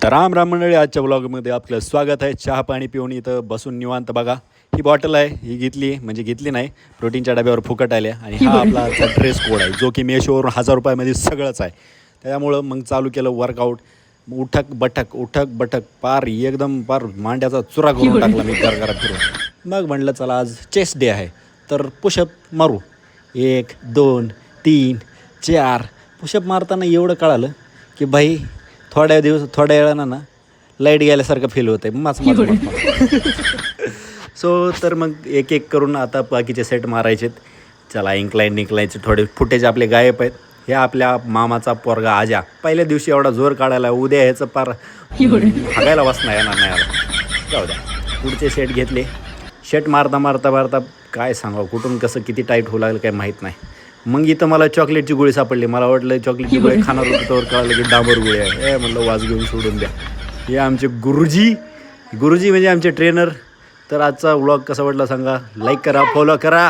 तर राम मंडळी, आजच्या ब्लॉगमध्ये आपलं स्वागत आहे. चहा पाणी पिऊन इथं बसून निवांत बघा. ही बॉटल आहे, ही घेतली नाही, प्रोटीनच्या डब्यावर फुकट आल्या. आणि हा आपला आजचा ड्रेस कोड आहे, जो की मेशोवरून 1000 रुपयामध्ये सगळंच आहे. त्याच्यामुळं मग चालू केलं वर्कआउट. उठक बठक पार एकदम मांड्याचा चुरा करून टाकला मी घर फिरून. मग म्हटलं चला आज चेस्ट डे आहे, तर पुशअप मारू. 1 2 3 4 पुशअप मारताना एवढं कळालं की भाई थोड्या वेळानं ना लाईट गेल्यासारखं फील होतं आहे माझं. सो तर मग एक करून आता बाकीचे सेट मारायचेत. चला इन्क्लाइनचे थोडे फुटेज आपले गायब आहेत. हे आपल्या मामाचा पोरगा आजा पहिल्या दिवशी एवढा जोर काढायला, उद्या ह्याचं पार हागायला वाचणार येणार नाही आला. जाऊ द्या, पुढचे सेट घेतले. शेट मारता काय सांगावं, कुठून कसं किती टाईट होऊ लागलं काय माहीत नाही. मग इथं मला चॉकलेटची गोळी सापडली. मला वाटलं चॉकलेटची गोळी खाणार होती, तर कळालं की डांबर गोळी आहे. म्हणलं वाज घेऊन सोडून द्या. हे आमचे गुरुजी म्हणजे आमचे ट्रेनर. तर आजचा व्लॉग कसा वाटला सांगा, लाईक करा, फॉलो करा.